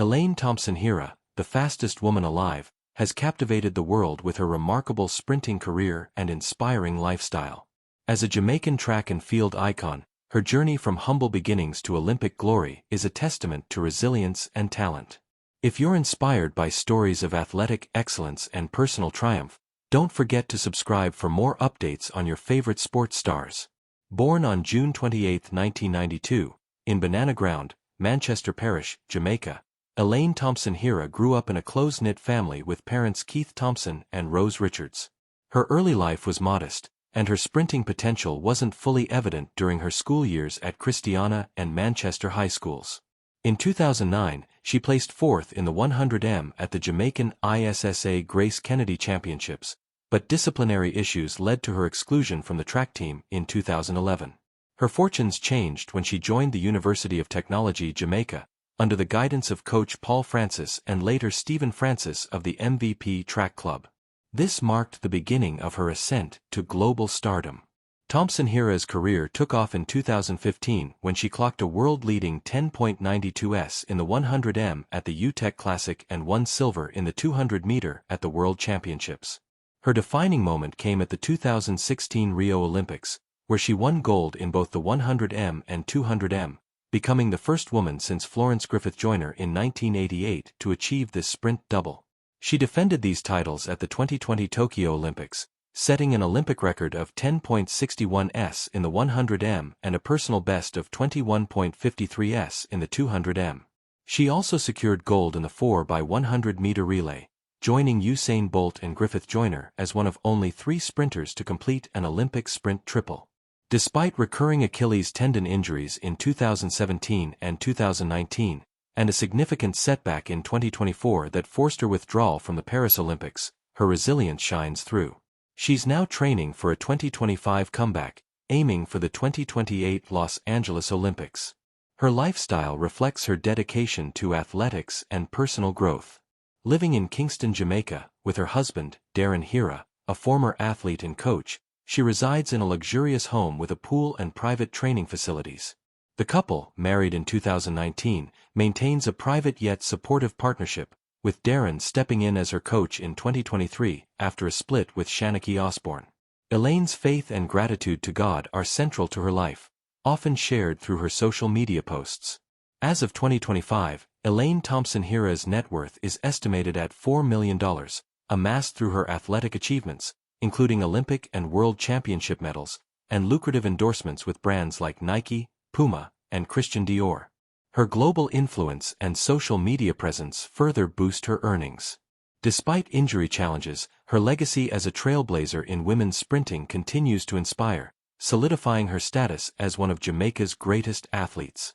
Elaine Thompson Herah, the fastest woman alive, has captivated the world with her remarkable sprinting career and inspiring lifestyle. As a Jamaican track and field icon, her journey from humble beginnings to Olympic glory is a testament to resilience and talent. If you're inspired by stories of athletic excellence and personal triumph, don't forget to subscribe for more updates on your favorite sports stars. Born on June 28, 1992, in Banana Ground, Manchester Parish, Jamaica, Elaine Thompson Herah grew up in a close-knit family with parents Keith Thompson and Rose Richards. Her early life was modest, and her sprinting potential wasn't fully evident during her school years at Christiana and Manchester High Schools. In 2009, she placed fourth in the 100m at the Jamaican ISSA Grace Kennedy Championships, but disciplinary issues led to her exclusion from the track team in 2011. Her fortunes changed when she joined the University of Technology, Jamaica, under the guidance of coach Paul Francis and later Stephen Francis of the MVP Track Club. This marked the beginning of her ascent to global stardom. Thompson Herah's career took off in 2015 when she clocked a world-leading 10.92s in the 100m at the UTech Classic and won silver in the 200-meter at the World Championships. Her defining moment came at the 2016 Rio Olympics, where she won gold in both the 100m and 200m, becoming the first woman since Florence Griffith Joyner in 1988 to achieve this sprint double. She defended these titles at the 2020 Tokyo Olympics, setting an Olympic record of 10.61s in the 100m and a personal best of 21.53s in the 200m. She also secured gold in the 4x100-meter relay, joining Usain Bolt and Griffith Joyner as one of only 3 sprinters to complete an Olympic sprint triple. Despite recurring Achilles tendon injuries in 2017 and 2019, and a significant setback in 2024 that forced her withdrawal from the Paris Olympics, her resilience shines through. She's now training for a 2025 comeback, aiming for the 2028 Los Angeles Olympics. Her lifestyle reflects her dedication to athletics and personal growth. Living in Kingston, Jamaica, with her husband, Darren Herah, a former athlete and coach, she resides in a luxurious home with a pool and private training facilities. The couple, married in 2019, maintains a private yet supportive partnership, with Darren stepping in as her coach in 2023 after a split with Shanachie Osborne. Elaine's faith and gratitude to God are central to her life, often shared through her social media posts. As of 2025, Elaine Thompson Herah's net worth is estimated at $4 million, amassed through her athletic achievements, including Olympic and World Championship medals, and lucrative endorsements with brands like Nike, Puma, and Christian Dior. Her global influence and social media presence further boost her earnings. Despite injury challenges, her legacy as a trailblazer in women's sprinting continues to inspire, solidifying her status as one of Jamaica's greatest athletes.